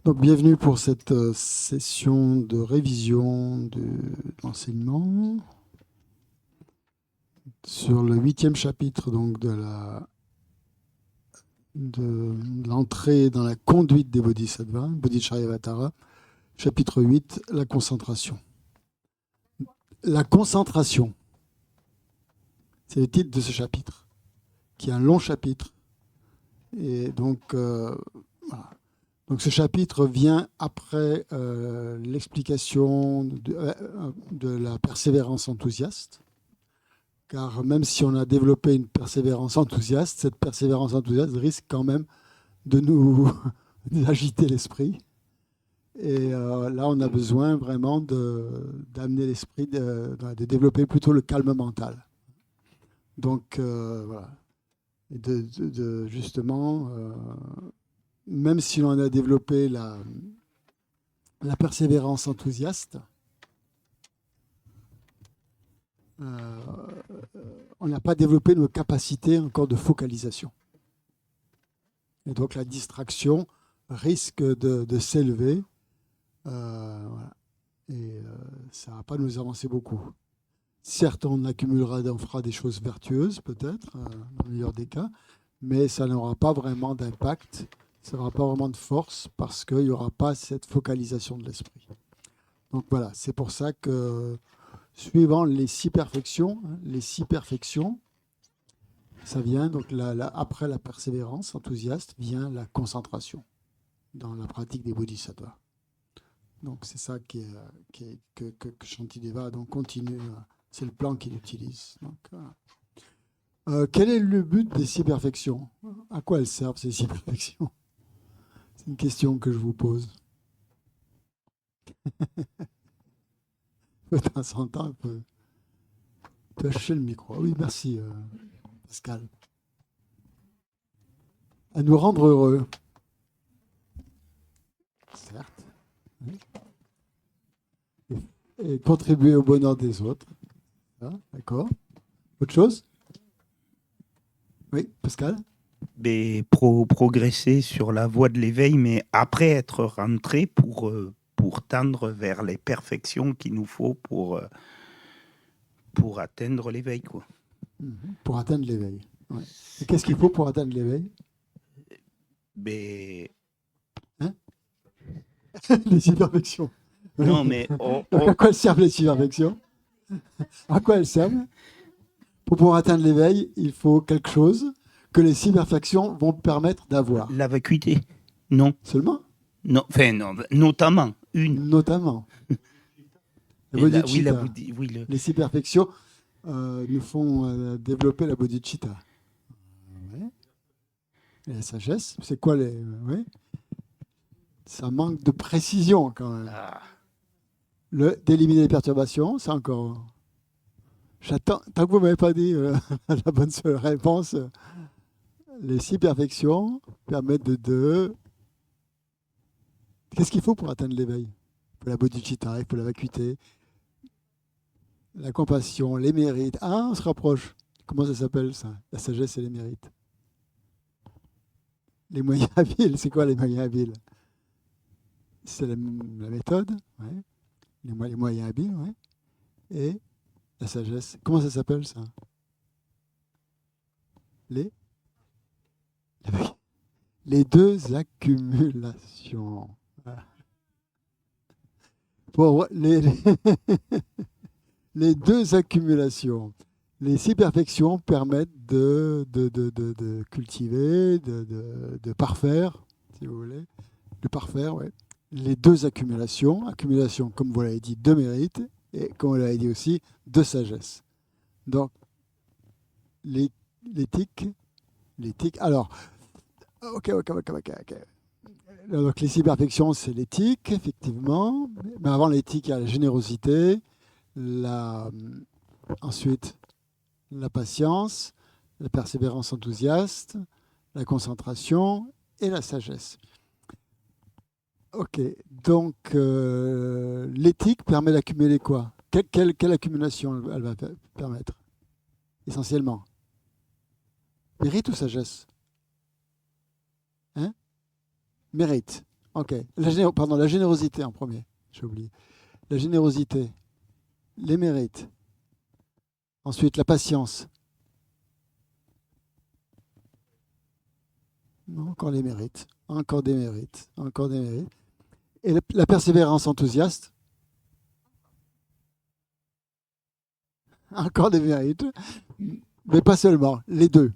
Donc, bienvenue pour cette session de révision d'enseignement sur le 8e chapitre donc, de l'entrée dans la conduite des bodhisattvas, Bodhicharyavatara, chapitre 8, la concentration. La concentration, c'est le titre de ce chapitre, qui est un long chapitre. Et donc, voilà. Donc ce chapitre vient après l'explication de la persévérance enthousiaste, car même si on a développé une persévérance enthousiaste, cette persévérance enthousiaste risque quand même de nous agiter l'esprit. Et là, on a besoin vraiment d'amener l'esprit, de développer plutôt le calme mental. Donc voilà, et justement... même si l'on a développé la persévérance enthousiaste, on n'a pas développé nos capacités encore de focalisation. Et donc la distraction risque de s'élever, voilà. Et ça ne va pas nous avancer beaucoup. Certes, on fera des choses vertueuses peut-être, dans le meilleur des cas, mais ça n'aura pas vraiment d'impact. Ça n'aura pas vraiment de force parce qu'il n'y aura pas cette focalisation de l'esprit. Donc voilà, c'est pour ça que suivant les 6 perfections, ça vient, donc après la persévérance enthousiaste, vient la concentration dans la pratique des bodhisattvas. Donc c'est ça que Shantideva donc continue, c'est le plan qu'il utilise. Donc, quel est le but des 6 perfections? À quoi elles servent ces 6 perfections? C'est une question que je vous pose. De temps en temps, un peu lâcher le micro. Oui, merci, Pascal. À nous rendre heureux. Certes. Oui. Et contribuer au bonheur des autres. Ah, d'accord. Autre chose? Oui, Pascal? Mais progresser sur la voie de l'éveil, mais après être rentré pour tendre vers les perfections qu'il nous faut pour atteindre l'éveil, quoi. Pour atteindre l'éveil. Ouais. Et qu'est-ce qu'il faut pour atteindre l'éveil? Mais... Hein? Les 6 perfections. Non, mais... À quoi elles servent les 6 perfections? À quoi elles servent? Pour pouvoir atteindre l'éveil, il faut quelque chose que les 6 perfections vont permettre d'avoir. La vacuité. Non. Seulement? Non, enfin, non, notamment. Une. Notamment. Les 6 perfections nous font développer la bodhicitta. Ouais. Et la sagesse, c'est quoi les... Ouais. Ça manque de précision quand même. Ah. D'éliminer les perturbations, c'est encore... J'attends, tant que vous ne m'avez pas dit la bonne seule réponse, les 6 perfections permettent de... Qu'est-ce qu'il faut pour atteindre l'éveil? Il faut la bodhicitta, il faut la vacuité, la compassion, les mérites. Ah, on se rapproche. Comment ça s'appelle ça? La sagesse et les mérites. Les moyens habiles, c'est quoi les moyens habiles? C'est la méthode, ouais. Les moyens habiles, ouais. Et la sagesse. Comment ça s'appelle ça? Les 2 accumulations. Bon, les 2 accumulations. Les 6 perfections permettent de cultiver, de parfaire, si vous voulez, de parfaire, ouais. Les 2 accumulations, comme vous l'avez dit, de mérite, et comme vous l'avez dit aussi, de sagesse. Donc, l'éthique, alors, ok. Donc, les 6 perfections, c'est l'éthique, effectivement, mais avant l'éthique, il y a la générosité, ensuite, la patience, la persévérance enthousiaste, la concentration et la sagesse. Ok, donc l'éthique permet d'accumuler quoi? Quelle accumulation elle va permettre? Essentiellement. Mérite ou sagesse? Hein? Mérite. Ok. Pardon, la générosité en premier. J'ai oublié. La générosité, les mérites. Ensuite, la patience. Non, encore les mérites. Encore des mérites. Encore des mérites. Et la persévérance enthousiaste. Encore des mérites. Mais pas seulement, les deux.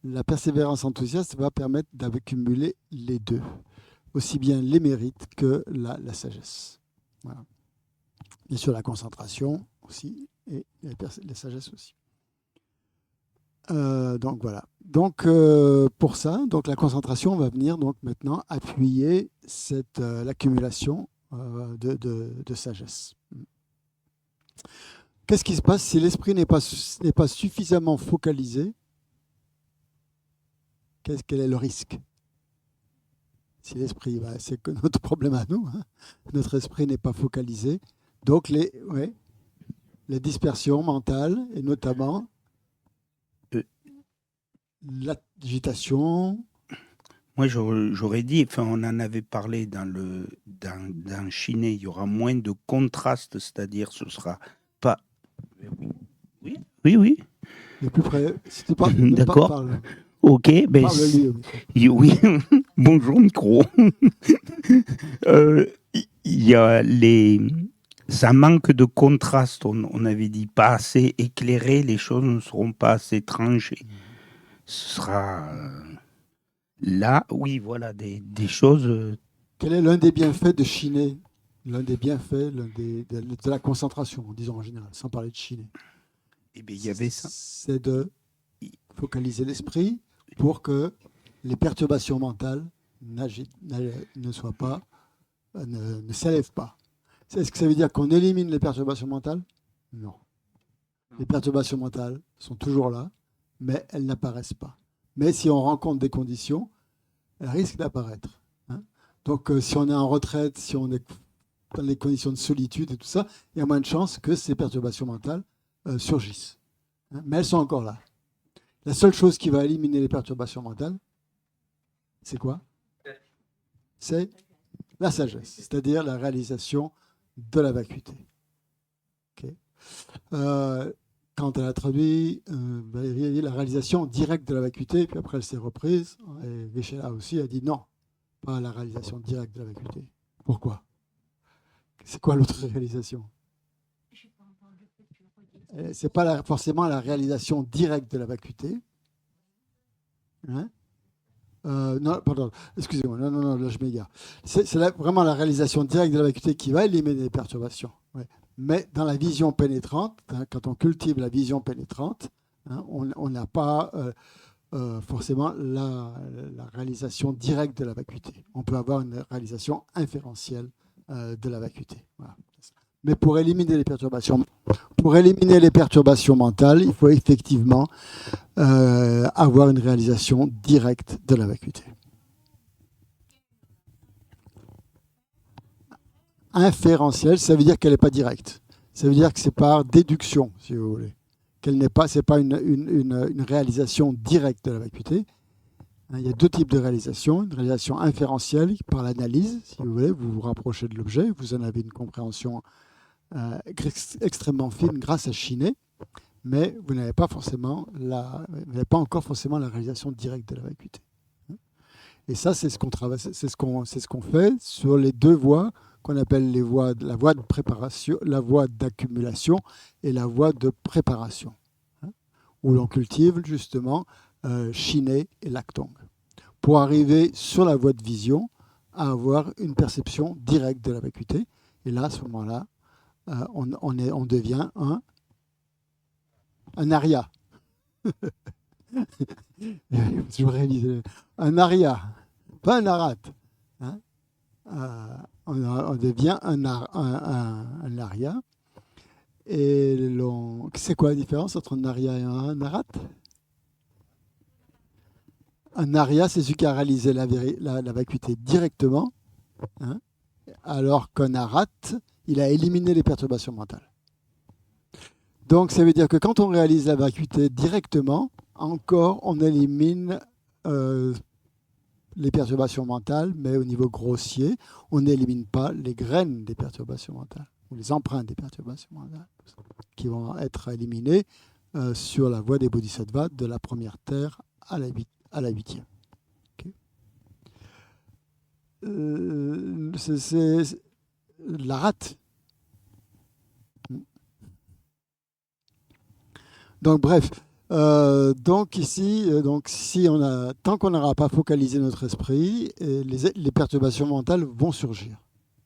La persévérance enthousiaste va permettre d'accumuler les deux, aussi bien les mérites que la sagesse. Voilà. Bien sûr, la concentration aussi, et la sagesse aussi. Donc voilà. Donc pour ça, donc la concentration va venir donc maintenant appuyer l'accumulation de sagesse. Qu'est-ce qui se passe si l'esprit n'est pas suffisamment focalisé? Quel est le risque? Si l'esprit, c'est que notre problème à nous, hein. Notre esprit n'est pas focalisé. Donc les dispersions mentales, et notamment l'agitation. Moi, j'aurais dit, enfin, on en avait parlé dans Chiné, il y aura moins de contraste, c'est-à-dire ce sera pas. Oui, oui, oui. Le plus près. Si tu D'accord. parle. Ok, ben oui. Bonjour micro. Il y a ça manque de contraste. On avait dit pas assez éclairé, les choses ne seront pas assez tranchées. Ce sera là, oui, voilà, des choses. Quel est l'un des bienfaits de chiner? L'un des bienfaits de la concentration, disons en général, sans parler de chiner. Eh bien, il y avait ça. C'est de focaliser l'esprit pour que les perturbations mentales ne soient pas, ne s'élèvent pas. Est-ce que ça veut dire qu'on élimine les perturbations mentales? Non. Les perturbations mentales sont toujours là, mais elles n'apparaissent pas. Mais si on rencontre des conditions, elles risquent d'apparaître. Hein. Donc si on est en retraite, si on est dans les conditions de solitude et tout ça, il y a moins de chances que ces perturbations mentales surgissent. Hein. Mais elles sont encore là. La seule chose qui va éliminer les perturbations mentales, c'est quoi? C'est la sagesse, c'est-à-dire la réalisation de la vacuité. Okay. Quand elle a traduit Valérie a dit la réalisation directe de la vacuité, puis après elle s'est reprise, et Véchela aussi a dit non, pas la réalisation directe de la vacuité. Pourquoi? C'est quoi l'autre réalisation? C'est pas forcément la réalisation directe de la vacuité. Hein? Non, pardon, excusez-moi, non, là je m'égare. C'est vraiment la réalisation directe de la vacuité qui va éliminer les perturbations. Ouais. Mais dans la vision pénétrante, hein, quand on cultive la vision pénétrante, hein, on n'a pas forcément la réalisation directe de la vacuité. On peut avoir une réalisation inférentielle de la vacuité. Voilà. Mais pour éliminer les perturbations mentales, il faut effectivement avoir une réalisation directe de la vacuité. Inférentielle, ça veut dire qu'elle n'est pas directe. Ça veut dire que c'est par déduction, si vous voulez. C'est pas une réalisation directe de la vacuité. Il y a deux types de réalisation. Une réalisation inférentielle par l'analyse, si vous voulez, vous vous rapprochez de l'objet, vous en avez une compréhension extrêmement fine grâce à Chiné, mais vous n'avez pas encore forcément la réalisation directe de la vacuité. Et ça, c'est ce qu'on fait sur les deux voies qu'on appelle la voie de préparation, la voie d'accumulation et la voie de préparation, où l'on cultive justement Chiné et Lactong, pour arriver sur la voie de vision à avoir une perception directe de la vacuité. Et là, à ce moment-là, on devient un aria. Je réalise un aria, pas un arat. Hein, on devient un aria. Et c'est quoi la différence entre un aria et un arat? Un aria, c'est celui qui a réalisé la vacuité directement, hein, alors qu'un arat, il a éliminé les perturbations mentales. Donc ça veut dire que quand on réalise la vacuité directement, encore on élimine les perturbations mentales, mais au niveau grossier, on n'élimine pas les graines des perturbations mentales, ou les empreintes des perturbations mentales, qui vont être éliminées sur la voie des bodhisattvas de la première terre à la huitième. Okay. C'est la rate. Donc bref, donc ici, si tant qu'on n'aura pas focalisé notre esprit, les perturbations mentales vont surgir.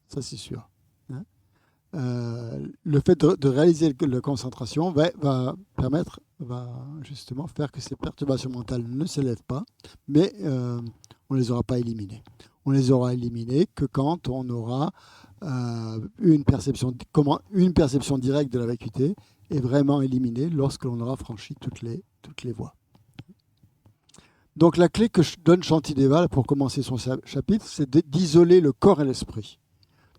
Ça c'est sûr. Hein. Le fait de réaliser la concentration va justement faire que ces perturbations mentales ne s'élèvent pas, mais on ne les aura pas éliminées. On les aura éliminées que quand on aura une perception directe de la vacuité est vraiment éliminée lorsque l'on aura franchi toutes les voies. Donc la clé que donne Shantideva pour commencer son chapitre, c'est d'isoler le corps et l'esprit,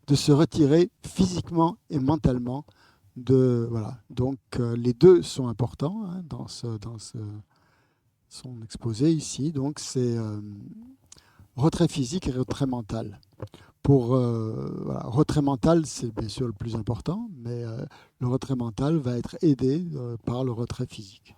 de se retirer physiquement et mentalement voilà. Donc les deux sont importants hein, dans son exposé ici. Donc c'est retrait physique et retrait mental. Retrait mental, c'est bien sûr le plus important, mais le retrait mental va être aidé par le retrait physique.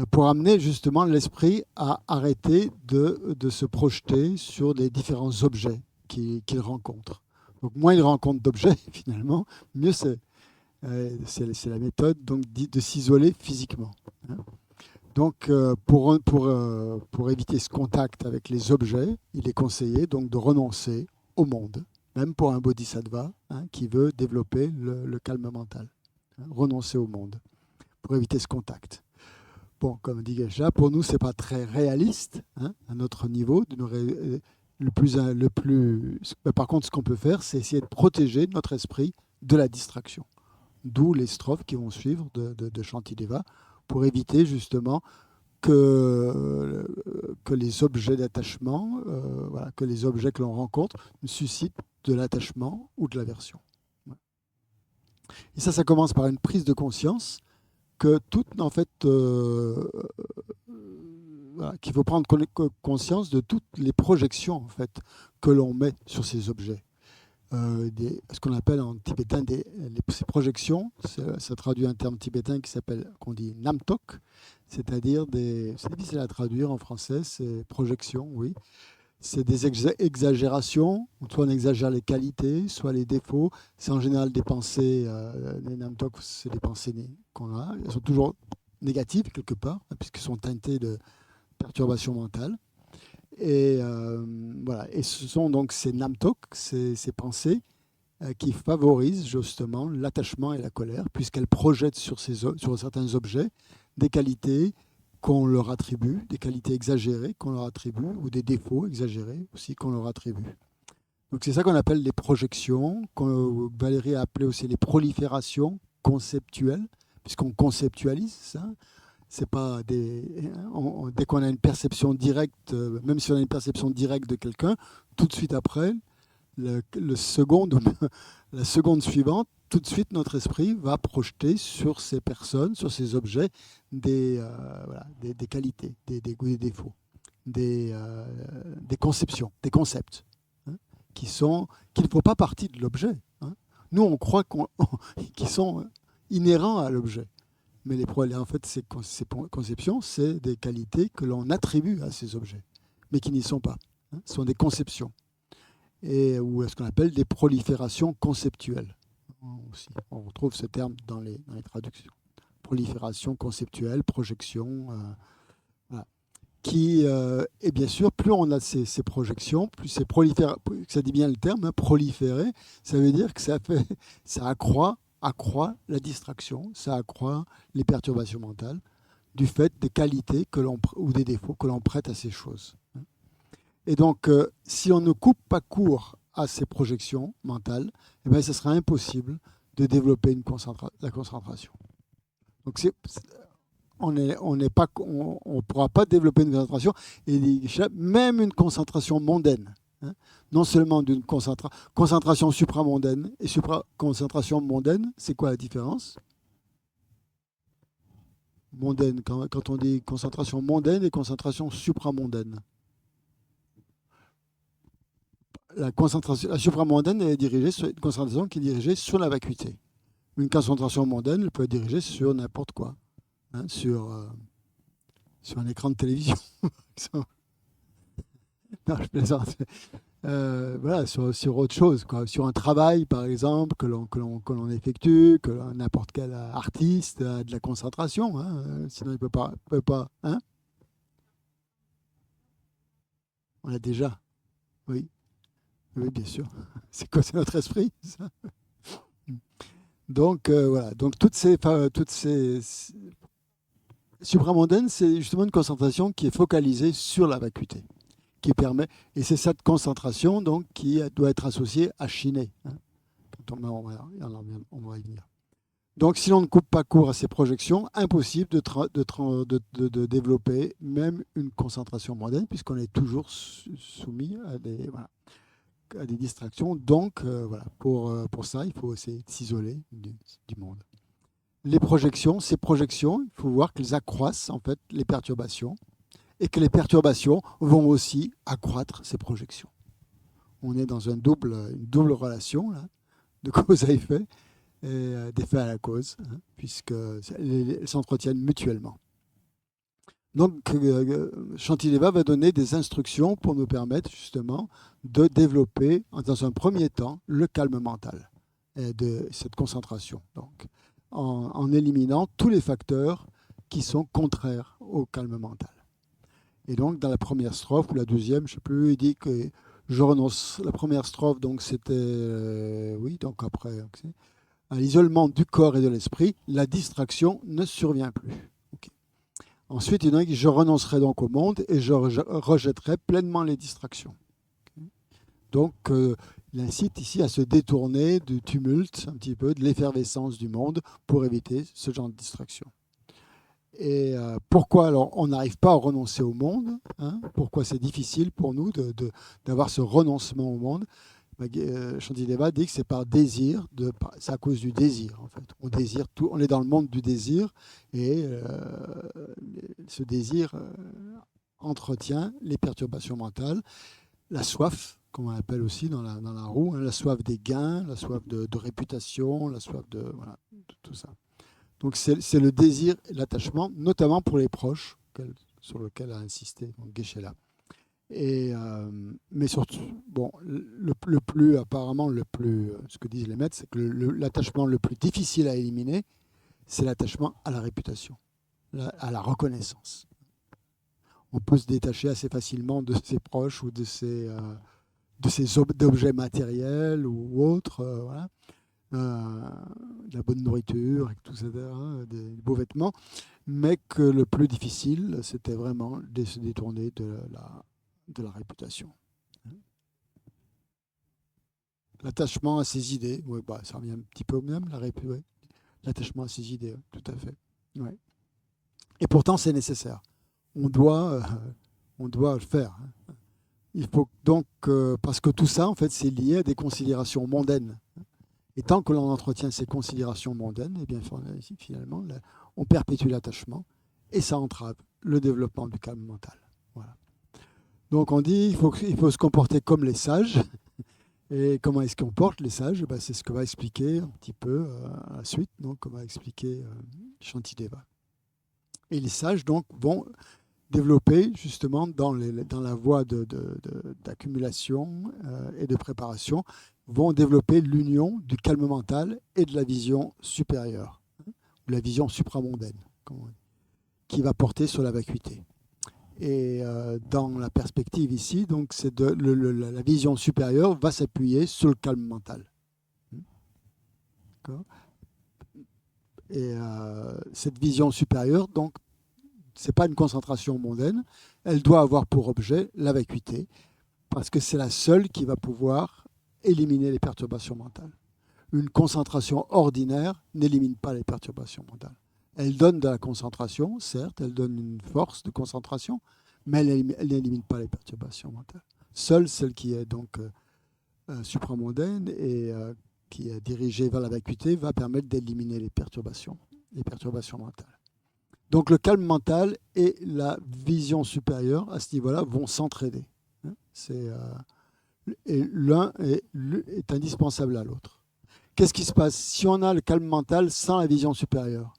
Pour amener justement l'esprit à arrêter de se projeter sur les différents objets qu'il rencontre. Donc moins il rencontre d'objets, finalement, mieux c'est. C'est la méthode donc, de s'isoler physiquement. Hein. Donc, pour éviter ce contact avec les objets, il est conseillé donc de renoncer au monde, même pour un bodhisattva hein, qui veut développer le calme mental. Hein, renoncer au monde, pour éviter ce contact. Bon, comme dit Geshe, pour nous, ce n'est pas très réaliste hein, à notre niveau. Par contre, ce qu'on peut faire, c'est essayer de protéger notre esprit de la distraction. D'où les strophes qui vont suivre de Shantideva, pour éviter justement que les objets d'attachement, que les objets que l'on rencontre suscitent de l'attachement ou de l'aversion. Et ça commence par une prise de conscience que qu'il faut prendre conscience de toutes les projections en fait que l'on met sur ces objets. Ce qu'on appelle en tibétain ces projections, ça traduit un terme tibétain qu'on dit namtok, c'est-à-dire c'est difficile à traduire en français, c'est projection, oui. C'est des exagérations, soit on exagère les qualités, soit les défauts. C'est en général des pensées, les namtok, c'est des pensées qu'on a. Elles sont toujours négatives quelque part, puisqu'elles sont teintées de perturbations mentales. Et ce sont donc ces namtok, ces pensées qui favorisent justement l'attachement et la colère, puisqu'elles projettent sur certains objets des qualités qu'on leur attribue, des qualités exagérées qu'on leur attribue, ou des défauts exagérés aussi qu'on leur attribue. Donc c'est ça qu'on appelle les projections, que Valérie a appelé aussi les proliférations conceptuelles, puisqu'on conceptualise ça. C'est pas dès qu'on a une perception directe, même si on a une perception directe de quelqu'un, tout de suite après, la seconde suivante, tout de suite notre esprit va projeter sur ces personnes, sur ces objets, des qualités, des goûts et des défauts, des conceptions, des concepts, hein, qui ne font pas partie de l'objet. Hein. Nous, on croit qu'ils sont inhérents à l'objet. Mais en fait, ces conceptions, c'est des qualités que l'on attribue à ces objets, mais qui n'y sont pas. Hein. Ce sont des conceptions, ou ce qu'on appelle des proliférations conceptuelles. Aussi, on retrouve ce terme dans les traductions. Prolifération conceptuelle, projection, voilà. Et bien sûr, plus on a ces projections, plus c'est proliférer, ça dit bien le terme, hein, proliférer, ça veut dire que ça accroît la distraction, ça accroît les perturbations mentales du fait des qualités ou des défauts que l'on prête à ces choses. Et donc, si on ne coupe pas court à ces projections mentales, eh bien, ce sera impossible de développer la concentration. Donc, on ne pourra pas développer une concentration, et même une concentration mondaine. Hein, non seulement d'une concentration supramondaine et concentration mondaine, c'est quoi la différence? mondaine, quand on dit concentration mondaine et concentration supramondaine. La supramondaine est dirigée sur une concentration qui est dirigée sur la vacuité. Une concentration mondaine elle peut être dirigée sur n'importe quoi, hein, sur un écran de télévision. Non, je plaisante. Voilà, sur autre chose, quoi. Sur un travail, par exemple, que l'on effectue, que n'importe quel artiste a de la concentration, hein, sinon il ne peut pas, hein. On l'a déjà, oui, oui, bien sûr. C'est quoi, c'est notre esprit, ça. Donc, voilà, donc toutes ces supramondaines, c'est justement une concentration qui est focalisée sur la vacuité, qui permet, et c'est cette concentration donc qui doit être associée à chiner, hein. On va y venir. Donc, si l'on ne coupe pas court à ces projections, impossible de développer même une concentration mondaine, puisqu'on est toujours soumis à des distractions. Donc, voilà, pour ça, il faut essayer de s'isoler du monde. Ces projections, il faut voir qu'elles accroissent en fait les perturbations, et que les perturbations vont aussi accroître ces projections. On est dans une double relation là, de cause à effet et d'effet à la cause, hein, puisqu'elles s'entretiennent mutuellement. Donc, Shantideva va donner des instructions pour nous permettre justement de développer, dans un premier temps, le calme mental et de cette concentration. Donc, en éliminant tous les facteurs qui sont contraires au calme mental. Et donc, dans la première strophe ou la deuxième, je ne sais plus, il dit que je renonce. La première strophe, donc c'était, oui, donc après, okay. À l'isolement du corps et de l'esprit, la distraction ne survient plus. Okay. Ensuite, il dit je renoncerai donc au monde et je rejetterai pleinement les distractions. Okay. Donc, il incite ici à se détourner du tumulte, un petit peu, de l'effervescence du monde pour éviter ce genre de distraction. Et pourquoi alors on n'arrive pas à renoncer au monde, hein? Pourquoi c'est difficile pour nous d'avoir ce renoncement au monde? Shantideva dit que c'est par désir, c'est à cause du désir en fait. On désire tout, on est dans le monde du désir et ce désir entretient les perturbations mentales, la soif, comme on l'appelle aussi dans la roue, hein, la soif des gains, la soif de réputation, la soif de tout ça. Donc c'est le désir et l'attachement, notamment pour les proches, sur lequel a insisté Geshe-la. Mais surtout, bon, ce que disent les maîtres, c'est que l'attachement le plus difficile à éliminer, c'est l'attachement à la réputation, à la reconnaissance. On peut se détacher assez facilement de ses proches ou de ses objets matériels ou autres, voilà. De la bonne nourriture, et tout ça, des beaux vêtements, mais que le plus difficile, c'était vraiment de se détourner de la réputation. L'attachement à ses idées, ouais, ça revient un petit peu au même, ouais. L'attachement à ses idées, tout à fait. Ouais. Et pourtant, c'est nécessaire. On doit le faire. Il faut donc, parce que tout ça, en fait, c'est lié à des considérations mondaines. Et tant que l'on entretient ces considérations mondaines, eh bien, finalement, on perpétue l'attachement et ça entrave le développement du calme mental. Voilà. Donc on dit qu'il faut se comporter comme les sages. Et comment est-ce qu'on comporte les sages? C'est ce que va expliquer un petit peu à la suite, donc, comme va expliquer Shantideva. Et les sages donc, vont développer justement dans la voie d'accumulation et de préparation, vont développer l'union du calme mental et de la vision supérieure, ou la vision supramondaine, qui va porter sur la vacuité. Et dans la perspective ici, donc, la vision supérieure va s'appuyer sur le calme mental. D'accord. Et cette vision supérieure, donc, c'est pas une concentration mondaine, elle doit avoir pour objet la vacuité, parce que c'est la seule qui va pouvoir éliminer les perturbations mentales. Une concentration ordinaire n'élimine pas les perturbations mentales. Elle donne de la concentration, certes, elle donne une force de concentration, mais elle n'élimine pas les perturbations mentales. Seule celle qui est donc supramondaine et qui est dirigée vers la vacuité va permettre d'éliminer les perturbations mentales. Donc le calme mental et la vision supérieure, à ce niveau-là, vont s'entraider. Hein. Et l'un est indispensable à l'autre. Qu'est-ce qui se passe si on a le calme mental sans la vision supérieure?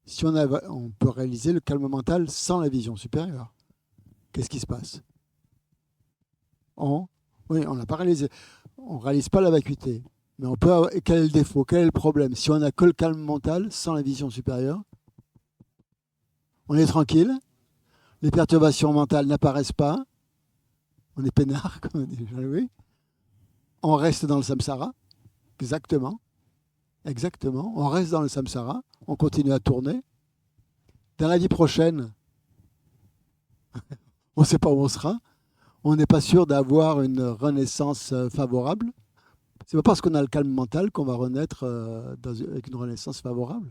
Si on peut réaliser le calme mental sans la vision supérieure, qu'est-ce qui se passe? Oui, on n'a pas réalisé. On ne réalise pas la vacuité. Mais quel est le défaut? Quel est le problème? Si on n'a que le calme mental sans la vision supérieure, on est tranquille, les perturbations mentales n'apparaissent pas, on est peinard, comme on dit Jean-Louis, on reste dans le samsara, exactement, on reste dans le samsara, on continue à tourner. Dans la vie prochaine, on ne sait pas où on sera, on n'est pas sûr d'avoir une renaissance favorable. C'est pas parce qu'on a le calme mental qu'on va renaître avec une renaissance favorable.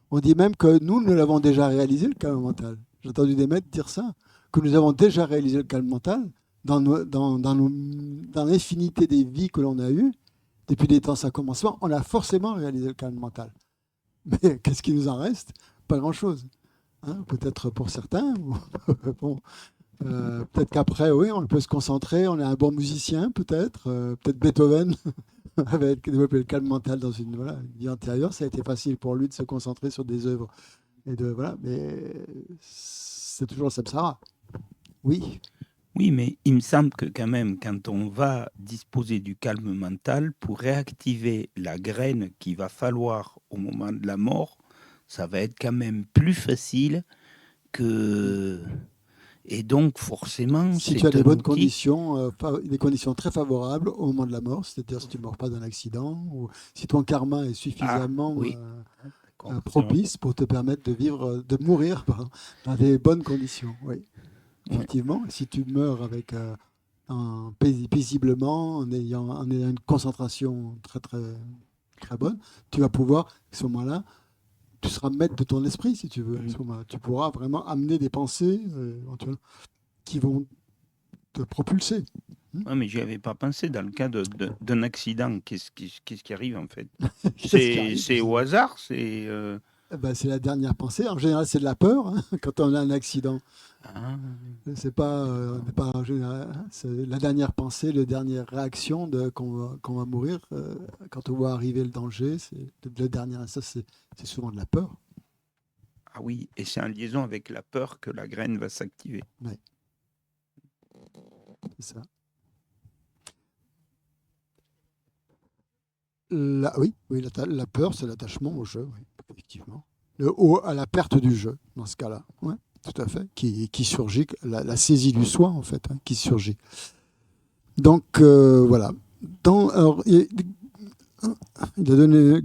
On dit même que nous l'avons déjà réalisé, le calme mental. J'ai entendu des maîtres dire ça, que nous avons déjà réalisé le calme mental dans l'infinité des vies que l'on a eues, depuis des temps sans commencement, on a forcément réalisé le calme mental. Mais qu'est-ce qui nous en reste? Pas grand-chose. Hein, peut-être pour certains. Bon, peut-être qu'après, oui, on peut se concentrer, on est un bon musicien, peut-être. Peut-être Beethoven avait développé le calme mental dans une vie antérieure. Ça a été facile pour lui de se concentrer sur des œuvres. Mais c'est toujours le samsara. Oui. Oui, mais il me semble que quand même, quand on va disposer du calme mental, pour réactiver la graine qu'il va falloir au moment de la mort, ça va être quand même plus facile que... Et donc, forcément, si c'est tu as des un bonnes outil... conditions, des conditions très favorables au moment de la mort, c'est-à-dire si tu ne meurs pas d'un accident, ou si ton karma est suffisamment propice pour te permettre de mourir dans des bonnes conditions. Oui. Effectivement, si tu meurs avec paisiblement, en ayant une concentration très, très, très bonne, tu vas pouvoir, à ce moment-là, tu seras maître de ton esprit, si tu veux. À ce moment-là, tu pourras vraiment amener des pensées qui vont te propulser. Ah, mais j'y avais pas pensé. Dans le cas d'un accident, qu'est-ce qui arrive en fait? C'est au hasard, c'est... c'est la dernière pensée. En général, c'est de la peur hein, quand on a un accident. C'est pas en général. C'est la dernière pensée, la dernière réaction qu'on va mourir quand on voit arriver le danger. C'est le dernier. Ça, c'est souvent de la peur. Ah oui, et c'est en liaison avec la peur que la graine va s'activer. Oui. C'est ça. La peur, c'est l'attachement au jeu, oui, effectivement. À la perte du jeu, dans ce cas-là. Ouais, tout à fait. Qui surgit, la saisie du soi, en fait, qui surgit. Donc, voilà.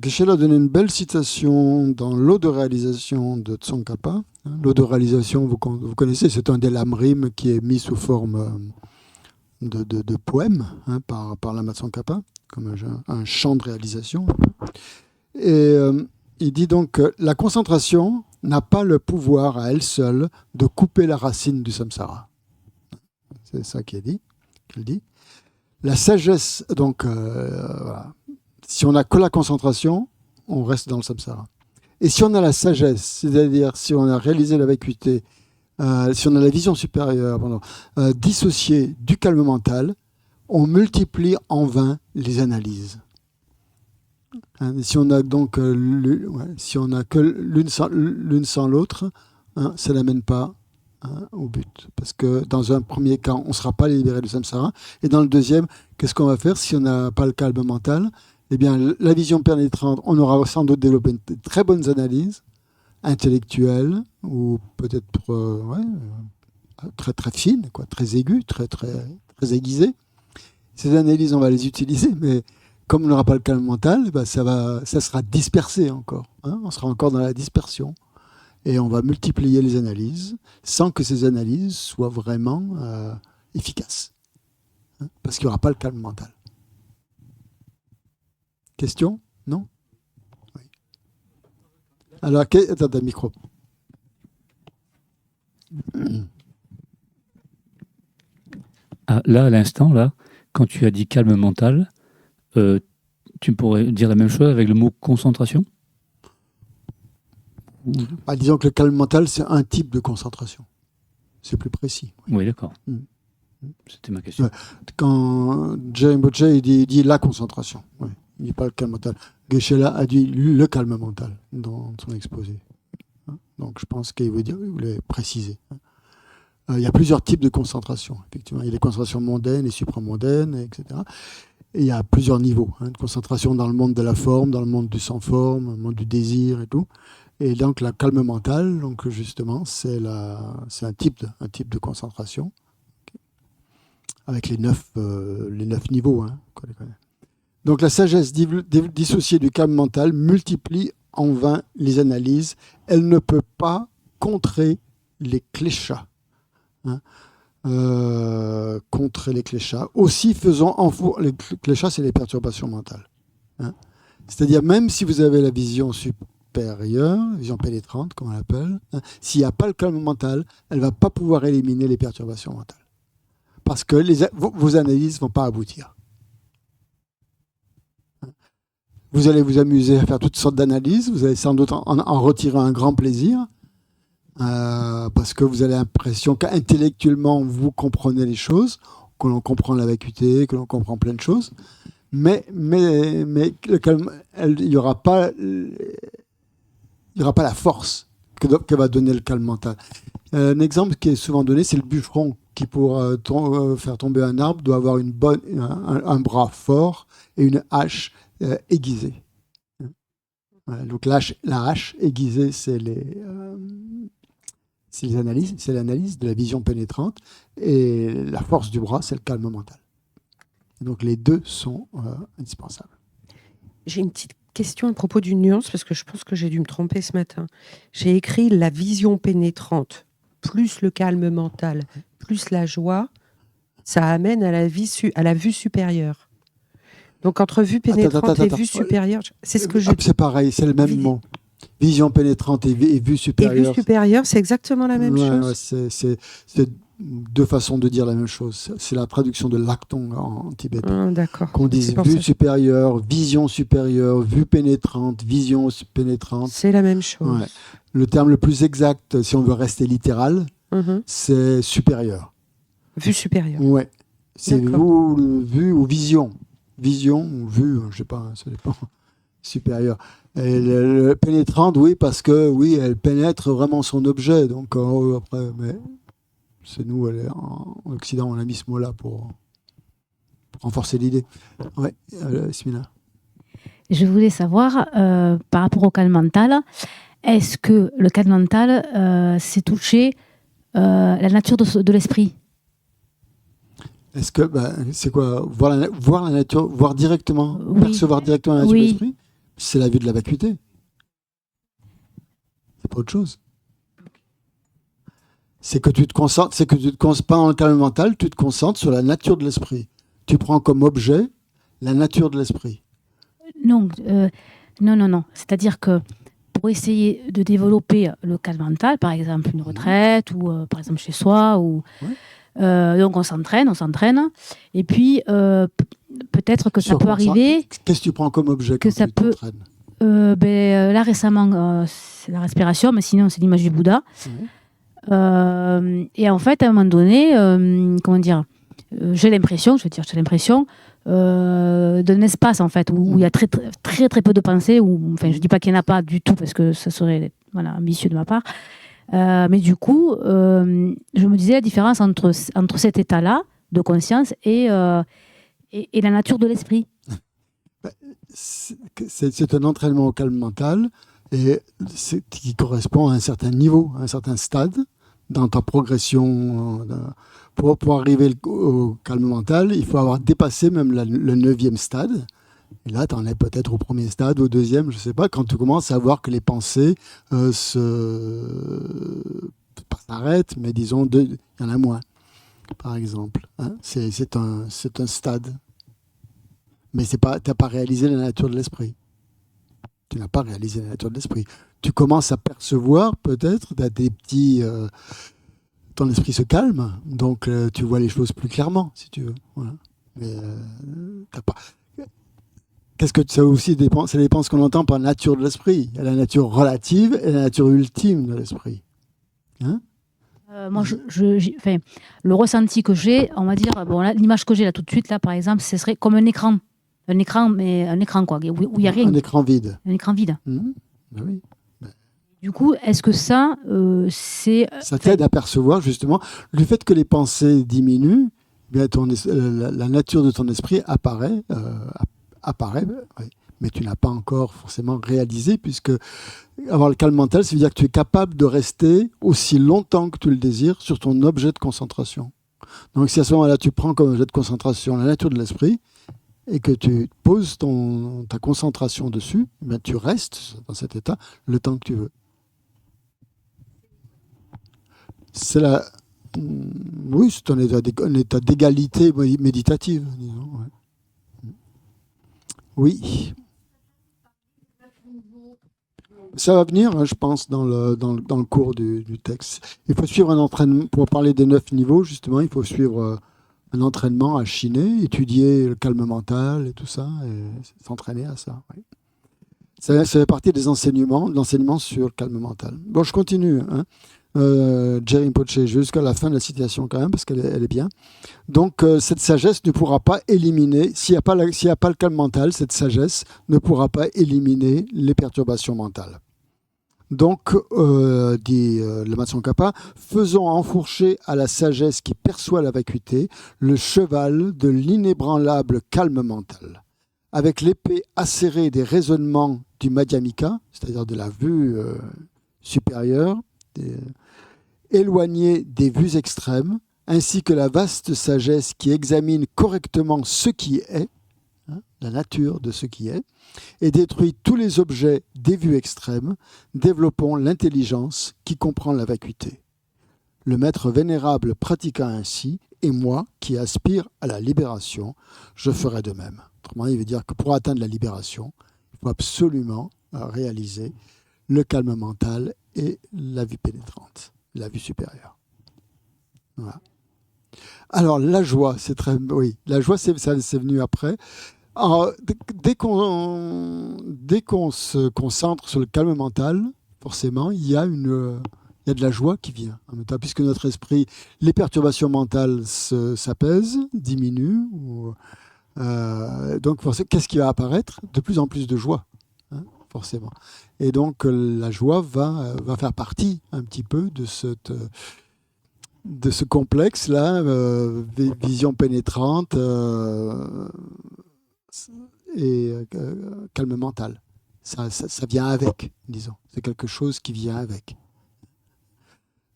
Geshe a donné une belle citation dans l'eau de réalisation de Tsongkhapa. L'eau de réalisation, vous connaissez, c'est un des lamrim qui est mis sous forme de poème par Lama Tsongkhapa, comme un chant de réalisation. Et il dit donc que la concentration n'a pas le pouvoir à elle seule de couper la racine du samsara. C'est ça qu'il dit. La sagesse, donc, voilà. Si on n'a que la concentration, on reste dans le samsara. Et si on a la sagesse, c'est-à-dire si on a réalisé la vacuité, si on a la vision supérieure, dissociée du calme mental, on multiplie en vain les analyses. Si on a donc si on a que l'une sans l'autre, ça n'amène pas au but. Parce que dans un premier cas, on ne sera pas libéré du samsara. Et dans le deuxième, qu'est-ce qu'on va faire si on n'a pas le calme mental? Eh bien, la vision pénétrante, on aura sans doute développé de très bonnes analyses intellectuelles ou peut-être très très fines, très aiguës, très très très aiguisées. Ces analyses, on va les utiliser, mais comme on n'aura pas le calme mental, ça sera dispersé encore. On sera encore dans la dispersion. Et on va multiplier les analyses sans que ces analyses soient vraiment efficaces. Parce qu'il n'y aura pas le calme mental. Question? Non? Oui. Alors, attends, un micro. Là, à l'instant, là, quand tu as dit calme mental, tu pourrais dire la même chose avec le mot concentration? Disons que le calme mental, c'est un type de concentration. C'est plus précis. Oui, d'accord. Mm. C'était ma question. Ouais. Quand Jay Rinpoche, il dit la concentration. Ouais. Il ne dit pas le calme mental. Geshe-la a dit le calme mental dans son exposé. Donc je pense qu'il voulait préciser. Il y a plusieurs types de concentration, effectivement. Il y a les concentrations mondaines et supramondaines, etc. Et il y a plusieurs niveaux de concentration dans le monde de la forme, dans le monde du sans-forme, dans le monde du désir et tout. Et donc la calme mentale, donc justement, c'est un type de concentration avec les 9 niveaux qu'on les connaît. Donc la sagesse dissociée du calme mental multiplie en vain les analyses. Elle ne peut pas contrer les kléchas. Contrer les kléchas. Aussi faisant les kléchas, c'est les perturbations mentales. C'est-à-dire même si vous avez la vision supérieure, vision pénétrante, comme on l'appelle, s'il n'y a pas le calme mental, elle ne va pas pouvoir éliminer les perturbations mentales. Parce que vos analyses ne vont pas aboutir. Vous allez vous amuser à faire toutes sortes d'analyses, vous allez sans doute en retirer un grand plaisir, parce que vous avez l'impression qu'intellectuellement, vous comprenez les choses, que l'on comprend la vacuité, que l'on comprend plein de choses, mais le calme, il n'y aura pas la force que va donner le calme mental. Un exemple qui est souvent donné, c'est le bûcheron qui, pour faire tomber un arbre, doit avoir un bras fort et une hache aiguisée. Voilà, donc la hache aiguisée, c'est l'analyse de la vision pénétrante, et la force du bras, c'est le calme mental. Et donc les deux sont indispensables. J'ai une petite question à propos d'une nuance, parce que je pense que j'ai dû me tromper ce matin. J'ai écrit la vision pénétrante, plus le calme mental, plus la joie, ça amène à la vue supérieure. Donc entre vue pénétrante et vue supérieure, c'est ce que je dis. C'est pareil, c'est le même mot. Vision pénétrante et vue supérieure. Et vue supérieure, c'est exactement la même chose. C'est deux façons de dire la même chose. C'est la traduction de Laktong en tibétain. D'accord. Qu'on dise vue supérieure, vision supérieure, vue pénétrante, vision pénétrante. C'est la même chose. Ouais. Le terme le plus exact, si on veut rester littéral, c'est supérieur. Vue supérieure. Ouais. C'est vue ou vision. Vision ou vue, je ne sais pas, ça dépend. Supérieur. Et le pénétrante, oui, parce que oui, elle pénètre vraiment son objet. Donc après, mais c'est nous, en Occident, on a mis ce mot-là pour renforcer l'idée. Oui, Smina. Je voulais savoir, par rapport au calme mental, est-ce que le calme mental, c'est toucher la nature de l'esprit? Est-ce que c'est quoi, voir la nature, voir directement, percevoir directement la nature de l'esprit? C'est la vue de la vacuité. C'est pas autre chose. C'est que tu te concentres, pas dans le calme mental, tu te concentres sur la nature de l'esprit. Tu prends comme objet la nature de l'esprit. Non. C'est-à-dire que pour essayer de développer le calme mental, par exemple une retraite ou par exemple chez soi, donc on s'entraîne, et puis peut-être que ça peut arriver. Qu'est-ce que tu prends comme objet que ça peut là récemment, c'est la respiration, mais sinon c'est l'image du Bouddha. Et en fait, à un moment donné, j'ai l'impression d'un espace en fait où il y a très très très peu de pensées. Je dis pas qu'il n'y en a pas du tout parce que ça serait ambitieux de ma part. Mais du coup, je me disais la différence entre cet état-là de conscience et la nature de l'esprit. C'est un entraînement au calme mental et qui correspond à un certain niveau, à un certain stade dans ta progression. Pour arriver au calme mental, il faut avoir dépassé même le 9e stade. Et là, tu en es peut-être au 1er stade, au 2e, je ne sais pas, quand tu commences à voir que les pensées pas s'arrêtent, mais disons, il y en a moins, par exemple. C'est un stade. Mais tu n'as pas réalisé la nature de l'esprit. Tu n'as pas réalisé la nature de l'esprit. Tu commences à percevoir, peut-être, des petits... ton esprit se calme, donc tu vois les choses plus clairement, si tu veux. Voilà. Mais t'as pas... qu'est-ce que ça aussi dépend, ça dépend ce qu'on entend par nature de l'esprit. Il y a la nature relative et la nature ultime de l'esprit. Hein? Moi, enfin, le ressenti que j'ai, on va dire, bon, là, l'image que j'ai là tout de suite, là, par exemple, ce serait comme un écran. Un écran, mais un écran, quoi, où il n'y a rien. Un écran vide. Un écran vide. Ben oui. Du coup, est-ce que ça, c'est... Ça t'aide à percevoir justement le fait que les pensées diminuent, bien la nature de ton esprit apparaît, oui. Mais tu n'as pas encore forcément réalisé, puisque avoir le calme mental, ça veut dire que tu es capable de rester aussi longtemps que tu le désires sur ton objet de concentration. Donc si à ce moment-là, tu prends comme objet de concentration la nature de l'esprit, et que tu poses ta concentration dessus, bien tu restes dans cet état le temps que tu veux. C'est oui, c'est un état d'égalité méditative, disons. Ouais. Oui. Ça va venir, hein, je pense, dans le cours du texte. Il faut suivre un entraînement. Pour parler des 9 niveaux, justement, il faut suivre un entraînement à chiner, étudier le calme mental et tout ça, et s'entraîner à ça. Oui. Ça fait partie des enseignements, de l'enseignement sur le calme mental. Bon, je continue. Hein. Jerry Rinpoche, jusqu'à la fin de la citation quand même, parce qu'elle est bien. Donc, cette sagesse ne pourra pas éliminer, s'il n'y a pas le calme mental, cette sagesse ne pourra pas éliminer les perturbations mentales. Donc, dit le Tsongkhapa, faisons enfourcher à la sagesse qui perçoit la vacuité le cheval de l'inébranlable calme mental. Avec l'épée acérée des raisonnements du Madhyamika, c'est-à-dire de la vue supérieure, éloignée des vues extrêmes, ainsi que la vaste sagesse qui examine correctement ce qui est, hein, la nature de ce qui est, et détruit tous les objets des vues extrêmes, développons l'intelligence qui comprend la vacuité. Le maître vénérable pratiqua ainsi, et moi, qui aspire à la libération, je ferai de même. Autrement, il veut dire que pour atteindre la libération, il faut absolument réaliser le calme mental et la vue pénétrante, la vue supérieure. Voilà. Alors, la joie, c'est très... Oui, la joie, c'est venu après. Alors, dès qu'on se concentre sur le calme mental, forcément, il y a de la joie qui vient. Puisque notre esprit, les perturbations mentales s'apaisent, diminuent. Donc, qu'est-ce qui va apparaître? De plus en plus de joie, hein, forcément. Et donc, la joie va faire partie un petit peu de ce complexe-là, vision pénétrante et calme mental. Ça vient avec, disons. C'est quelque chose qui vient avec.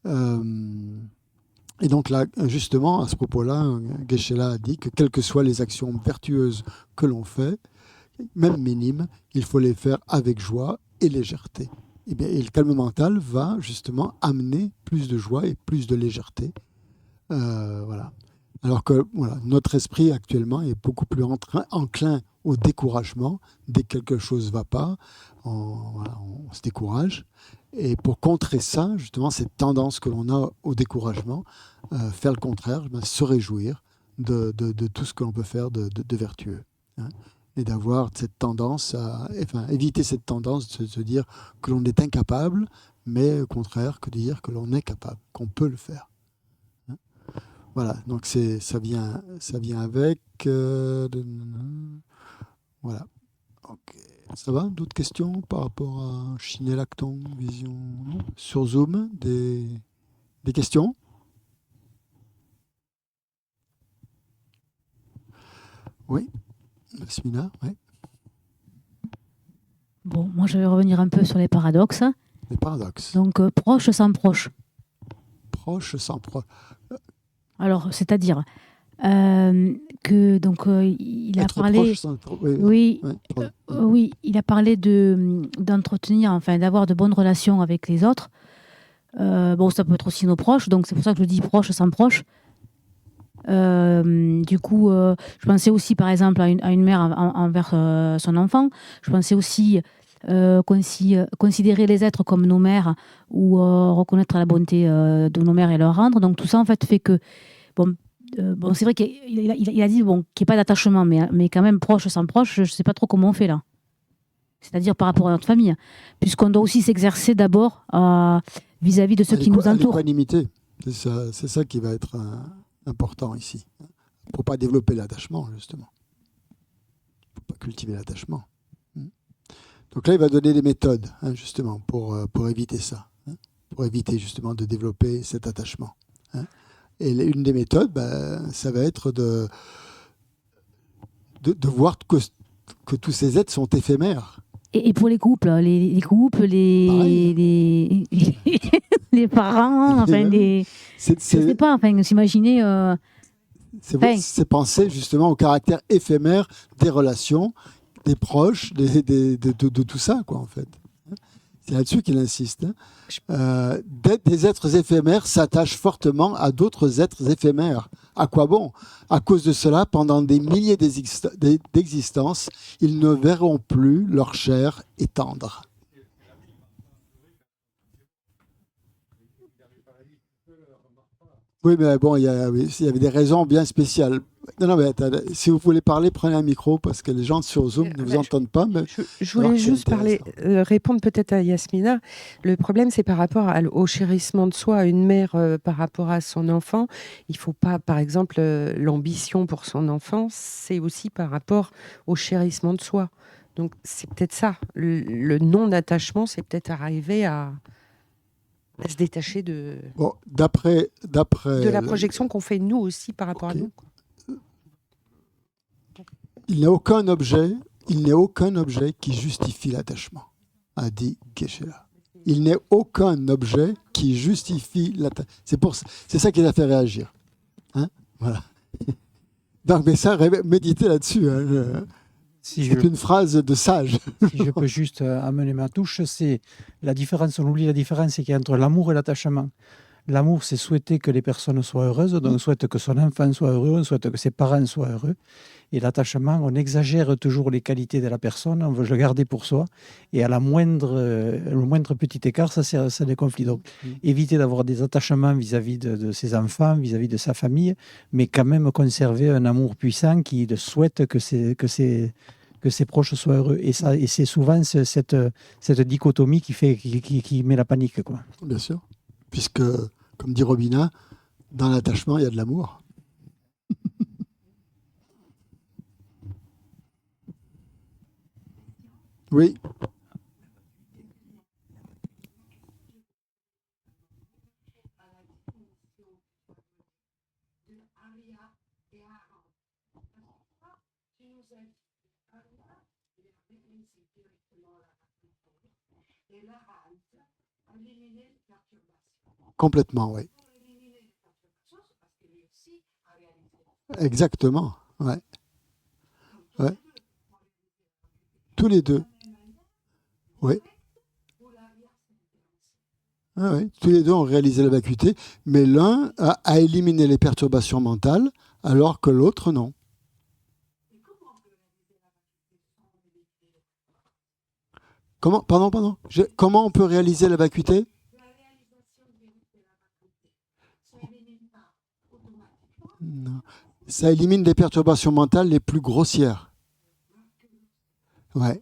Et donc là, justement, à ce propos-là, Geshe-la a dit que quelles que soient les actions vertueuses que l'on fait, même minimes, il faut les faire avec joie et légèreté. Et le calme mental va justement amener plus de joie et plus de légèreté. Voilà. Alors que notre esprit actuellement est beaucoup plus enclin au découragement. Dès que quelque chose ne va pas, on se décourage. Et pour contrer ça, justement, cette tendance que l'on a au découragement, faire le contraire, se réjouir de tout ce que l'on peut faire de vertueux. Hein, et d'avoir cette tendance éviter cette tendance de se dire que l'on est incapable, mais au contraire, que de dire que l'on est capable, qu'on peut le faire. Hein, voilà, donc ça vient avec... voilà. Ok. Ça va? D'autres questions par rapport à Chiné-Lacton, Vision sur Zoom? Des questions? Oui. Smina, oui. Bon, moi, je vais revenir un peu sur les paradoxes. Les paradoxes. Donc, proche sans proche. Proche sans proche. Alors, c'est-à-dire que donc il a Être parlé. Proche sans... Oui, oui, oui, il a parlé d'entretenir, enfin, d'avoir de bonnes relations avec les autres. Bon, ça peut être aussi nos proches, donc c'est pour ça que je dis proche sans proche. Du coup, je pensais aussi, par exemple, à une mère envers son enfant. Je pensais aussi considérer les êtres comme nos mères ou reconnaître la bonté de nos mères et leur rendre. Donc tout ça, en fait, fait que, bon, bon, c'est vrai qu'il a dit bon, qu'il n'y ait pas d'attachement, mais quand même proche sans proche, je ne sais pas trop comment on fait là. C'est-à-dire par rapport à notre famille, puisqu'on doit aussi s'exercer d'abord vis-à-vis de ceux qui nous entourent. L'équanimité, c'est ça qui va être important ici. Il ne faut pas développer l'attachement, justement. Il ne faut pas cultiver l'attachement. Donc là, il va donner des méthodes, justement, pour éviter ça. Pour éviter, justement, de développer cet attachement. Et une des méthodes, ça va être de voir que tous ces êtres sont éphémères. Et pour les couples, les couples, les parents, enfin, je sais pas, enfin, s'imaginer. C'est penser justement au caractère éphémère des relations, des proches, de tout ça, quoi, en fait. C'est là-dessus qu'il insiste. Des êtres éphémères s'attachent fortement à d'autres êtres éphémères. À quoi bon? À cause de cela, pendant des milliers d'existences, ils ne verront plus leur chair étendre. Oui, mais bon, il y avait des raisons bien spéciales. Non, mais si vous voulez parler, prenez un micro parce que les gens sur Zoom ne vous entendent pas. Mais je voulais juste répondre peut-être à Yasmina. Le problème, c'est par rapport au chérissement de soi. Une mère, par rapport à son enfant, il ne faut pas, par exemple, l'ambition pour son enfant, c'est aussi par rapport au chérissement de soi. Donc, c'est peut-être ça. Le non-attachement, c'est peut-être arriver à se détacher de la projection qu'on fait nous aussi par rapport à nous. Il n'y a aucun objet qui justifie l'attachement, a dit Geshe-la. Il n'est aucun objet qui justifie l'attachement. C'est ça qui les a fait réagir. Voilà. Donc, mais ça, méditez là-dessus. C'est une phrase de sage. Si je peux juste amener ma touche, c'est la différence, on oublie la différence, c'est qu'il y a entre l'amour et l'attachement. L'amour, c'est souhaiter que les personnes soient heureuses, donc on souhaite que son enfant soit heureux, on souhaite que ses parents soient heureux. Et l'attachement, on exagère toujours les qualités de la personne, on veut le garder pour soi. Et à le moindre petit écart, ça des conflits. Donc, éviter d'avoir des attachements vis-à-vis de ses enfants, vis-à-vis de sa famille, mais quand même conserver un amour puissant qui souhaite que ses proches soient heureux. Et c'est souvent cette dichotomie qui met la panique, quoi. Bien sûr. Puisque, comme dit Robina, dans l'attachement, il y a de l'amour. Oui. Complètement, oui. Exactement, ouais. Tous les deux. Oui. Tous les deux ont réalisé la vacuité, mais l'un a éliminé les perturbations mentales, alors que l'autre non. Pardon. Comment on peut réaliser la vacuité? Non. Ça élimine les perturbations mentales les plus grossières. Ouais.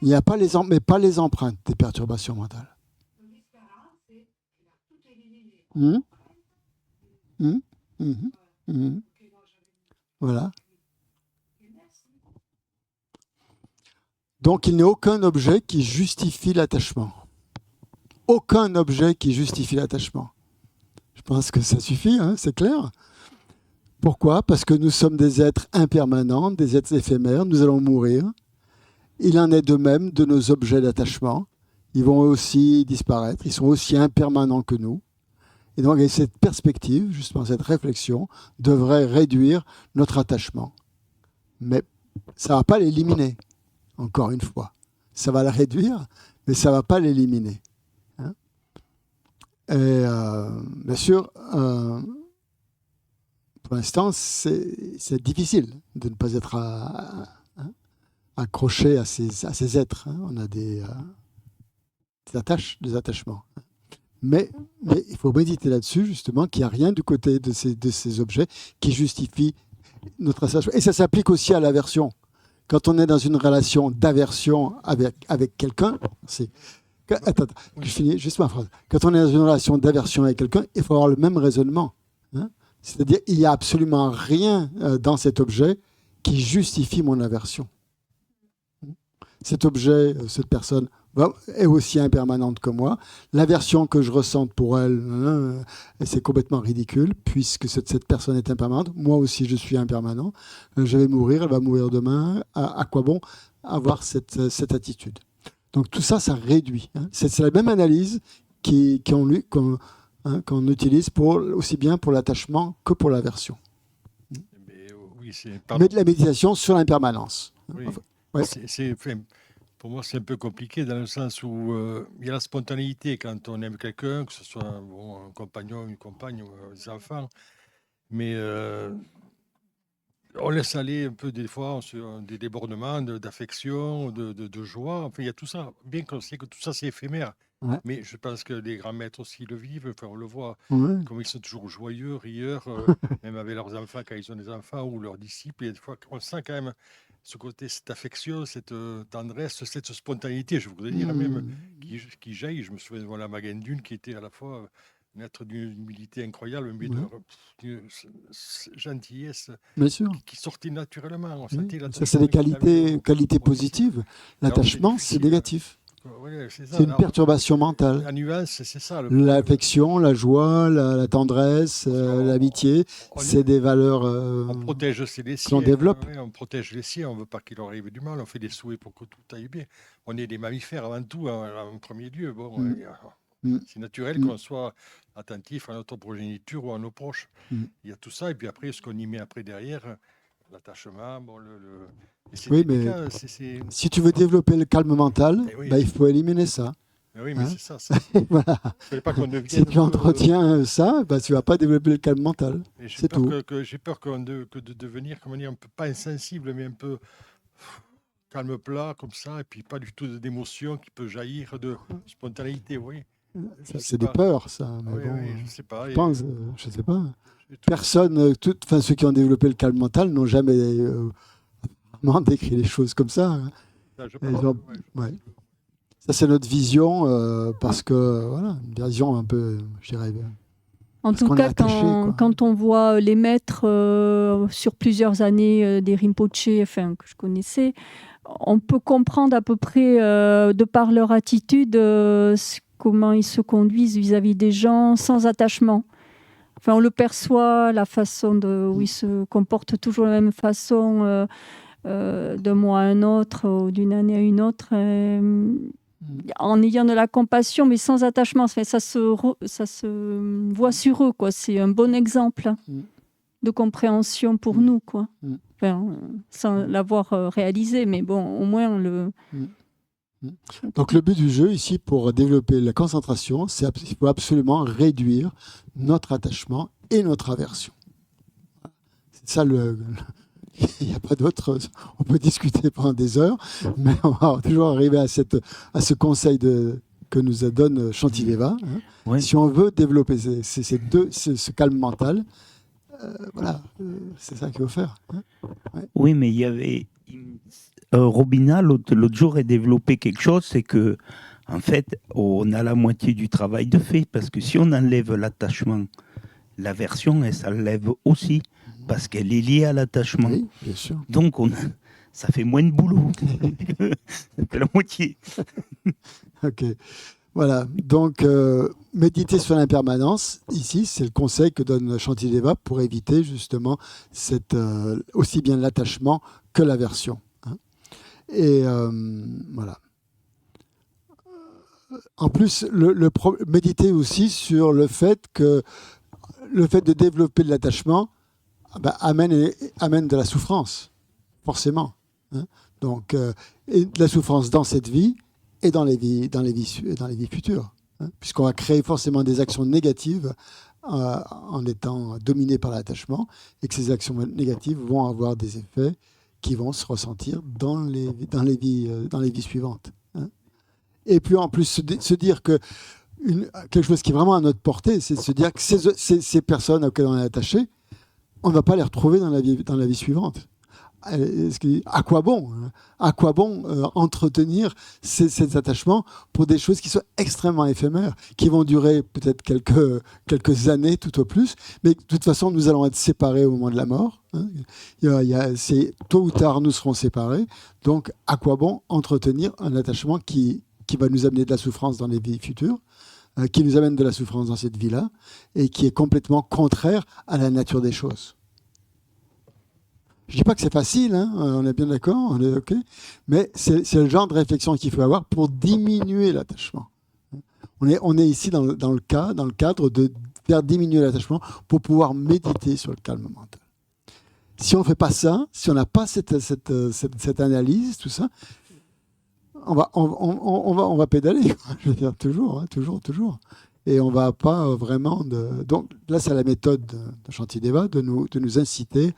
Il n'y a pas pas les empreintes des perturbations mentales. Voilà. Donc, il n'y a aucun objet qui justifie l'attachement. Aucun objet qui justifie l'attachement. Je pense que ça suffit, c'est clair. Pourquoi? Parce que nous sommes des êtres impermanents, des êtres éphémères, nous allons mourir. Il en est de même de nos objets d'attachement. Ils vont aussi disparaître, ils sont aussi impermanents que nous. Et donc, cette perspective, justement, cette réflexion, devrait réduire notre attachement. Mais ça ne va pas l'éliminer, encore une fois. Ça va la réduire, mais ça ne va pas l'éliminer. Et bien sûr, pour l'instant, c'est difficile de ne pas être accroché à ces êtres. On a des attachements. Mais il faut méditer là-dessus, justement, qu'il n'y a rien du côté de ces objets qui justifie notre attachement. Et ça s'applique aussi à l'aversion. Quand on est dans une relation d'aversion avec quelqu'un, Attends, je finis juste ma phrase. Quand on est dans une relation d'aversion avec quelqu'un, il faut avoir le même raisonnement. Hein. C'est-à-dire, il n'y a absolument rien dans cet objet qui justifie mon aversion. Cet objet, cette personne est aussi impermanente que moi. L'aversion que je ressente pour elle, c'est complètement ridicule, puisque cette personne est impermanente. Moi aussi, je suis impermanent. Je vais mourir, elle va mourir demain. À quoi bon avoir cette attitude? Donc tout ça, ça réduit. Hein. C'est la même analyse qu'on utilise aussi bien pour l'attachement que pour l'aversion. Mais de la méditation sur l'impermanence. Oui. Ouais. Pour moi, c'est un peu compliqué dans le sens où il y a la spontanéité quand on aime quelqu'un, que ce soit un compagnon, une compagne ou des enfants. Mais on laisse aller un peu des fois sur des débordements d'affection, de joie. Enfin, il y a tout ça. Bien qu'on sait que tout ça, c'est éphémère. Ouais. Mais je pense que les grands maîtres aussi le vivent. Enfin, on le voit, comme ils sont toujours joyeux, rieurs, même avec leurs enfants quand ils ont des enfants ou leurs disciples. Et des fois, on sent quand même ce côté, cette affection, cette tendresse, cette spontanéité, je voudrais dire, même qui jaillit. Je me souviens de la Maguenne Dune qui était à la fois un être d'une humilité incroyable, mais d'une gentillesse Bien sûr. qui sortait naturellement. On Oui. sentait Ça, c'est des qualités positives. positives. L'attachement, c'est négatif. Oui, c'est ça. C'est une perturbation mentale. La nuance, c'est ça. L'affection, la joie, la tendresse, l'amitié, c'est des valeurs on protège les siens. qu'on développe. On protège les siens, on ne veut pas qu'il leur arrive du mal, on fait des souhaits pour que tout aille bien. On est des mammifères avant tout, en premier lieu. Bon, c'est naturel qu'on soit attentif à notre progéniture ou à nos proches. Il y a tout ça, et puis après, ce qu'on y met après derrière, l'attachement, Oui, mais si tu veux développer le calme mental, il faut éliminer ça. Oui, mais c'est ça. Voilà. Pas qu'on devienne si tu entretiens ça, tu ne vas pas développer le calme mental. C'est tout. J'ai peur de devenir, comment dire, un peu, pas insensible, mais un peu calme plat, comme ça, et puis pas du tout d'émotion qui peut jaillir de spontanéité, oui. C'est des peurs, ça. Mais oui, bon, je ne sais pas. Je sais pas. Personne, ceux qui ont développé le calme mental n'ont jamais vraiment décrit les choses comme ça. Hein. Ça, c'est notre vision, parce que, voilà, une vision un peu, je dirais. En tout cas, quand on voit les maîtres sur plusieurs années des Rinpoche, que je connaissais, on peut comprendre à peu près, de par leur attitude, comment ils se conduisent vis-à-vis des gens sans attachement. Enfin, on le perçoit, la façon où ils se comportent toujours de la même façon, d'un mois à un autre ou d'une année à une autre, en ayant de la compassion, mais sans attachement. Enfin, ça se voit sur eux, quoi. C'est un bon exemple de compréhension pour nous, quoi. Enfin, sans l'avoir réalisé, mais bon, au moins on le... Donc le but du jeu ici, pour développer la concentration, c'est qu'il faut absolument réduire notre attachement et notre aversion. C'est ça il n'y a pas d'autre. On peut discuter pendant des heures, mais on va toujours arriver à ce conseil que nous donne Shantileva. Hein. Oui. Si on veut développer ce calme mental, voilà, c'est ça qu'il faut faire. Hein. Ouais. Oui, mais il y avait... Robina, l'autre jour, a développé quelque chose, c'est que, en fait, on a la moitié du travail de fait, parce que si on enlève l'attachement, l'aversion, elle s'enlève aussi, parce qu'elle est liée à l'attachement. Oui, bien sûr. Donc, ça fait moins de boulot que la moitié. Ok. Voilà. Donc, méditer sur l'impermanence, ici, c'est le conseil que donne Shantileva pour éviter justement aussi bien l'attachement que l'aversion. Et voilà. En plus, méditer aussi sur le fait de développer de l'attachement amène de la souffrance, forcément. Hein. Donc, et de la souffrance dans cette vie et dans les vies futures. Hein, puisqu'on va créer forcément des actions négatives en étant dominé par l'attachement, et que ces actions négatives vont avoir des effets qui vont se ressentir dans les vies suivantes. Hein. Et puis en plus, se dire que quelque chose qui est vraiment à notre portée, c'est de se dire que ces personnes auxquelles on est attaché, on ne va pas les retrouver dans la vie suivante. À quoi bon entretenir ces attachements pour des choses qui sont extrêmement éphémères, qui vont durer peut-être quelques années tout au plus, mais de toute façon, nous allons être séparés au moment de la mort. Tôt ou tard, nous serons séparés. Donc, à quoi bon entretenir un attachement qui va nous amener de la souffrance dans les vies futures, qui nous amène de la souffrance dans cette vie-là, et qui est complètement contraire à la nature des choses. Je ne dis pas que c'est facile, hein, on est bien d'accord, on est OK, mais c'est le genre de réflexion qu'il faut avoir pour diminuer l'attachement. On est ici dans le cadre de faire diminuer l'attachement pour pouvoir méditer sur le calme mental. Si on ne fait pas ça, si on n'a pas cette analyse, tout ça, on va pédaler, je veux dire, toujours. Et on ne va pas vraiment... Donc là, c'est la méthode de Shantideva de nous inciter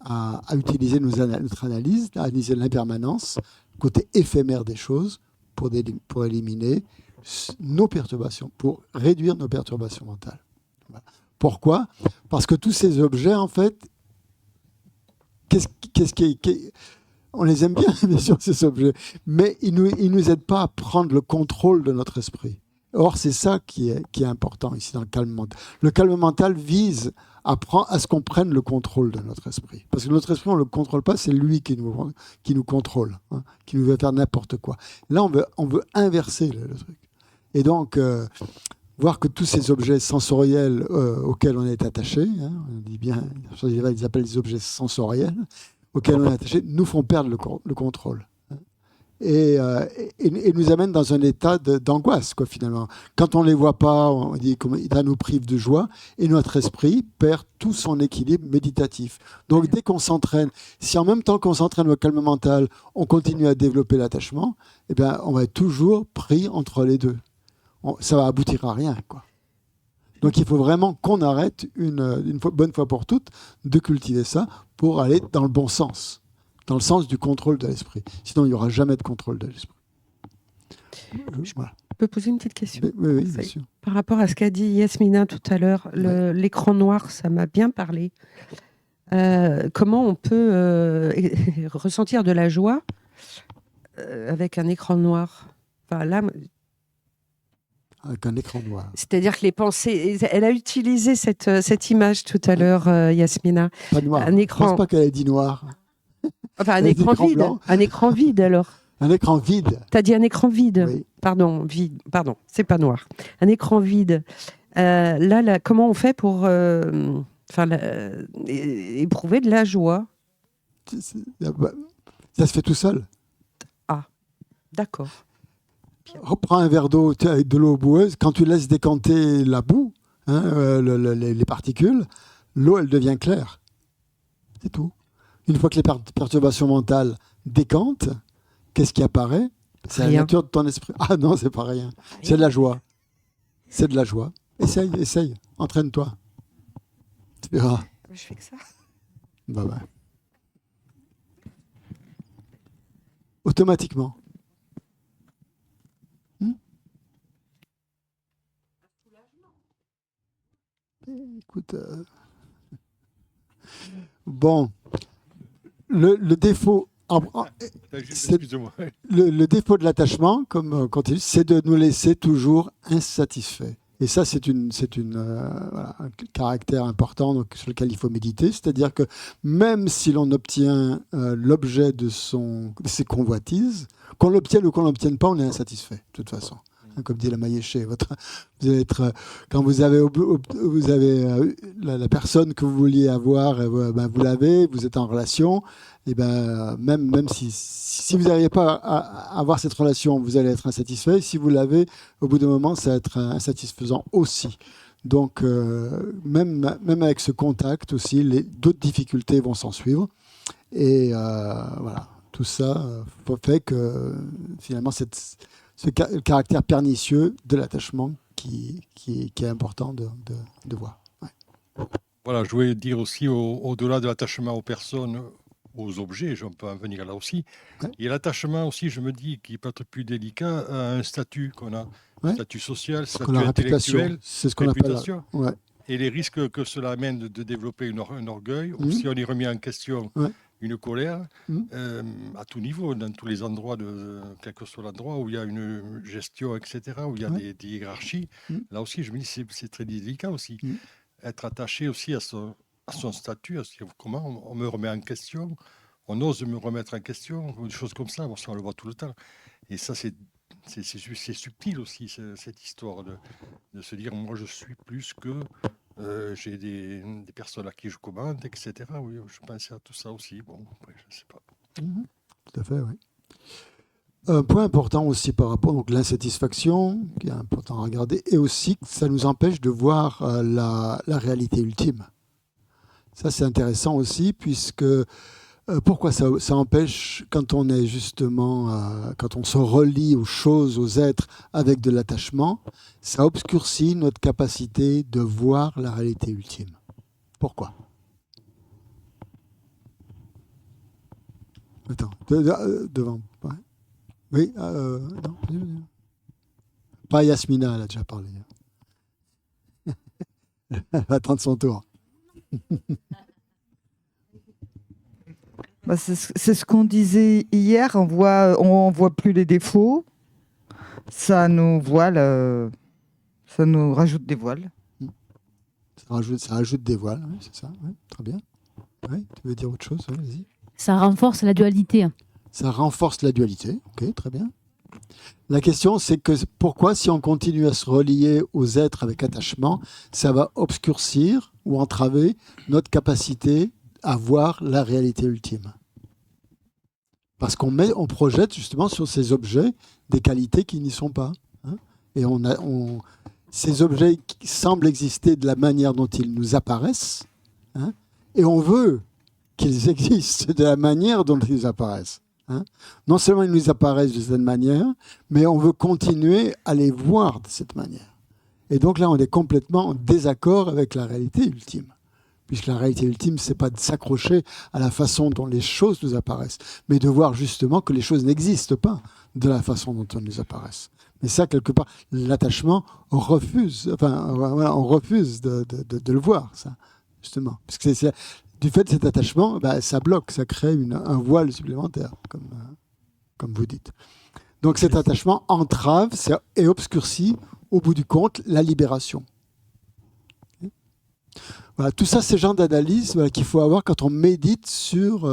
à utiliser notre analyse, à analyser l'impermanence, le côté éphémère des choses, pour éliminer nos perturbations, pour réduire nos perturbations mentales. Voilà. Pourquoi ? Parce que tous ces objets, en fait, on les aime bien sûr, ces objets, mais ils nous aident pas à prendre le contrôle de notre esprit. Or, c'est ça qui est important ici dans le calme mental. Le calme mental vise à ce qu'on prenne le contrôle de notre esprit. Parce que notre esprit, on ne le contrôle pas, c'est lui qui nous contrôle, hein, qui nous veut faire n'importe quoi. Là, on veut inverser le truc. Et donc, voir que tous ces objets sensoriels auxquels on est attaché, hein, on dit bien, ils appellent les objets sensoriels, auxquels on est attaché, nous font perdre le contrôle. Et nous amène dans un état d'angoisse, quoi, finalement. Quand on ne les voit pas, on dit que ça nous prive de joie, et notre esprit perd tout son équilibre méditatif. Donc, dès qu'on s'entraîne, si en même temps qu'on s'entraîne au calme mental, on continue à développer l'attachement, eh bien, on va être toujours pris entre les deux. Ça va aboutir à rien, quoi. Donc, il faut vraiment qu'on arrête bonne fois pour toutes de cultiver ça pour aller dans le bon sens. Dans le sens du contrôle de l'esprit. Sinon, il n'y aura jamais de contrôle de l'esprit. Je peux poser une petite question ? Oui, bien sûr. Par rapport à ce qu'a dit Yasmina tout à l'heure, l'écran noir, ça m'a bien parlé. Comment on peut ressentir de la joie avec un écran noir ? Enfin, là, avec un écran noir. C'est-à-dire que les pensées... Elle a utilisé cette image tout à l'heure, Yasmina. Pas noir. Un écran... Je ne pense pas qu'elle ait dit noir. Enfin, un écran vide. Blanc. Un écran vide, alors. Un écran vide. Tu as dit un écran vide. Oui. Pardon, vide. Pardon, c'est pas noir. Un écran vide. Là, comment on fait pour éprouver de la joie ? Ça se fait tout seul. Ah, d'accord. Reprends un verre d'eau avec de l'eau boueuse. Quand tu laisses décanter la boue, hein, les particules, l'eau, elle devient claire. C'est tout. Une fois que les perturbations mentales décantent, qu'est-ce qui apparaît ? C'est la nature de ton esprit. Ah non, c'est pas rien. C'est de la joie. C'est de la joie. Essaye. Entraîne-toi. Tu verras. Je fais que ça. Bah. Automatiquement. Écoute. Bon. Le défaut, le défaut de l'attachement, comme on continue, c'est de nous laisser toujours insatisfaits. Et ça, c'est un caractère important sur lequel il faut méditer. C'est-à-dire que même si l'on obtient l'objet de ses convoitises, qu'on l'obtienne ou qu'on ne l'obtienne pas, on est insatisfait, de toute façon. Comme dit la Maïeché, vous allez être, quand vous avez la personne que vous vouliez avoir, vous l'avez, vous êtes en relation, et même si vous n'arrivez pas à avoir cette relation, vous allez être insatisfait. Si vous l'avez, au bout d'un moment, ça va être insatisfaisant aussi. Donc, même avec ce contact aussi, d'autres difficultés vont s'en suivre. Et voilà, tout ça fait que finalement, le caractère pernicieux de l'attachement qui est important de voir. Ouais. Voilà, je voulais dire aussi, au-delà de l'attachement aux personnes aux objets, on peut en venir là aussi. Ouais. Et l'attachement aussi, je me dis, qui peut être plus délicat, à un statut qu'on a, statut social, statut intellectuel, c'est ce qu'on appelle. Ouais. Et les risques que cela amène de développer un orgueil, ou si on y remet en question une colère, à tout niveau, dans tous les endroits, quel que soit l'endroit où il y a une gestion, etc., où il y a des hiérarchies. Là aussi, je me dis, c'est très délicat aussi. Être attaché aussi à son statut, à comment on me remet en question, on ose me remettre en question, des choses comme ça, on le voit tout le temps. Et ça, c'est subtil aussi, cette histoire de se dire, moi, je suis plus que... j'ai des personnes à qui je commande, etc. Oui, je pensais à tout ça aussi. Bon, après, je ne sais pas. Tout à fait, oui. Un point important aussi par rapport à l'insatisfaction, qui est important à regarder, et aussi que ça nous empêche de voir la réalité ultime. Ça, c'est intéressant aussi, puisque pourquoi ça empêche, quand on est justement, quand on se relie aux choses, aux êtres avec de l'attachement, ça obscurcit notre capacité de voir la réalité ultime. Pourquoi ? Attends, devant. Ouais. Oui, non. Pas Yasmina, elle a déjà parlé. Elle va attendre son tour. Bah, c'est ce qu'on disait hier, on voit plus les défauts, ça nous voile, ça nous rajoute des voiles. Ça rajoute des voiles, oui, c'est ça, oui, très bien. Oui, tu veux dire autre chose, oui, vas-y. Ça renforce la dualité. Ça renforce la dualité, ok, très bien. La question, c'est que pourquoi, si on continue à se relier aux êtres avec attachement, ça va obscurcir ou entraver notre capacité à voir la réalité ultime. Parce on projette justement sur ces objets des qualités qui n'y sont pas. Hein, et ces objets qui semblent exister de la manière dont ils nous apparaissent, hein, et on veut qu'ils existent de la manière dont ils apparaissent. Hein. Non seulement ils nous apparaissent de cette manière, mais on veut continuer à les voir de cette manière. Et donc là, on est complètement en désaccord avec la réalité ultime. Puisque la réalité ultime, ce n'est pas de s'accrocher à la façon dont les choses nous apparaissent, mais de voir justement que les choses n'existent pas de la façon dont elles nous apparaissent. Mais ça, quelque part, l'attachement, on refuse de le voir, ça, justement. Parce que du fait de cet attachement, ça bloque, ça crée un voile supplémentaire, comme vous dites. Donc cet attachement entrave et obscurcit, au bout du compte, la libération. Voilà, tout ça, c'est le genre d'analyse qu'il faut avoir quand on médite sur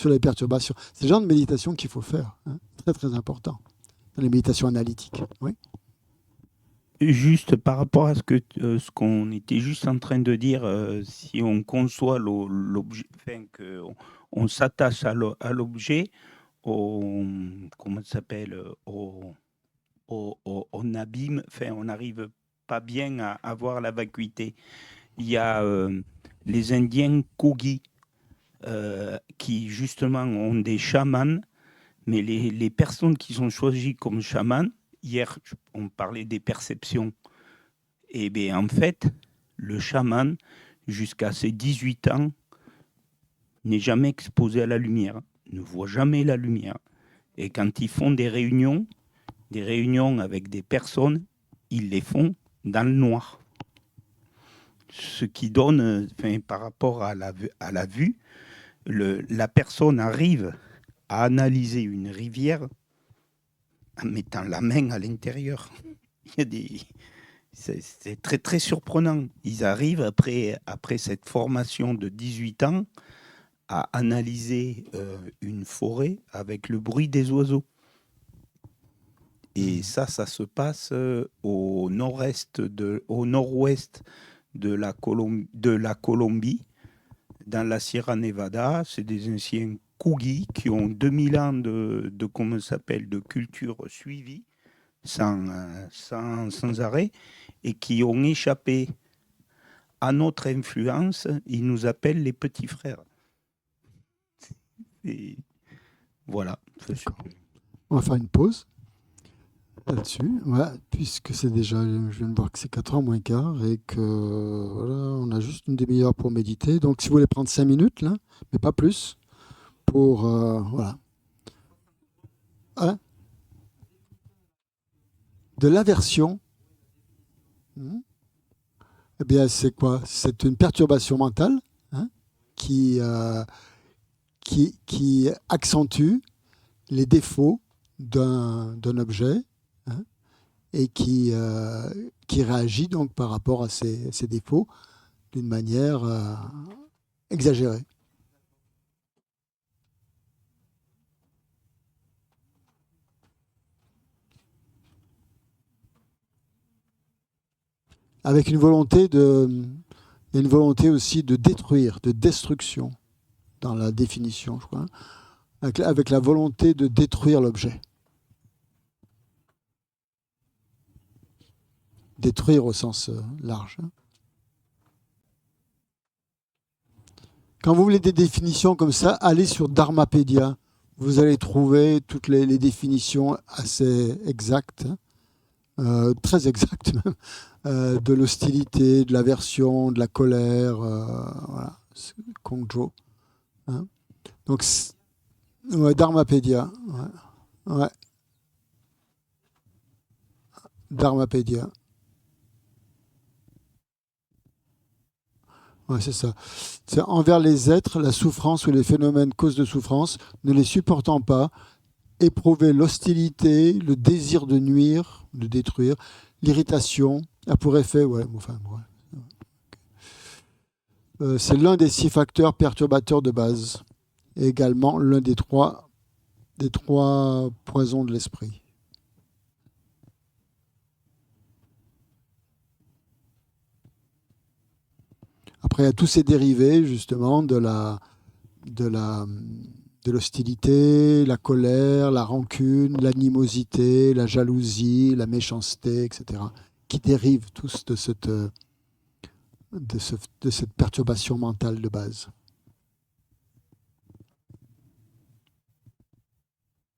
les perturbations. C'est le genre de méditation qu'il faut faire. Hein, très, très important. Dans les méditations analytiques. Oui. Juste par rapport à ce qu'on était juste en train de dire, si on conçoit l'objet, qu'on s'attache à l'objet, comment ça s'appelle, on abîme, on n'arrive pas bien à avoir la vacuité. Il y a les Indiens Kogi qui justement ont des chamans, mais les personnes qui sont choisies comme chamans, hier on parlait des perceptions, et bien en fait le chaman jusqu'à ses 18 ans n'est jamais exposé à la lumière, ne voit jamais la lumière, et quand ils font des réunions avec des personnes, ils les font dans le noir. Ce qui donne, par rapport à la vue, la personne arrive à analyser une rivière en mettant la main à l'intérieur. C'est très, très surprenant. Ils arrivent, après cette formation de 18 ans, à analyser une forêt avec le bruit des oiseaux. Et ça se passe au nord-ouest de la Colombie, dans la Sierra Nevada. C'est des anciens Kogi qui ont 2000 ans de culture suivie sans arrêt, et qui ont échappé à notre influence. Ils nous appellent les petits frères. Et voilà. On va faire une pause là-dessus, voilà, puisque c'est déjà, je viens de voir que c'est 4h moins quart et que on a juste une demi-heure pour méditer. Donc si vous voulez prendre 5 minutes, là, mais pas plus, pour voilà. Hein? De l'aversion. Eh bien, c'est quoi? C'est une perturbation mentale, hein, qui accentue les défauts d'un objet, hein, et qui réagit donc par rapport à ces défauts d'une manière exagérée. Avec une volonté il y a une volonté aussi de détruire, de destruction dans la définition, je crois, avec la volonté de détruire l'objet. Détruire au sens large. Quand vous voulez des définitions comme ça, allez sur Dharmapédia. Vous allez trouver toutes les définitions assez exactes, très exactes même, de l'hostilité, de l'aversion, de la colère, voilà, Kongjo. Hein. Donc, ouais, Dharmapédia. Ouais. Dharmapédia. Ouais, c'est ça. C'est envers les êtres, la souffrance ou les phénomènes cause de souffrance, ne les supportant pas, éprouver l'hostilité, le désir de nuire, de détruire, l'irritation, a pour effet, c'est l'un des 6 facteurs perturbateurs de base, et également l'un des trois poisons de l'esprit. Après, il y a tous ces dérivés, justement, de l'hostilité, la colère, la rancune, l'animosité, la jalousie, la méchanceté, etc., qui dérivent tous de cette perturbation mentale de base.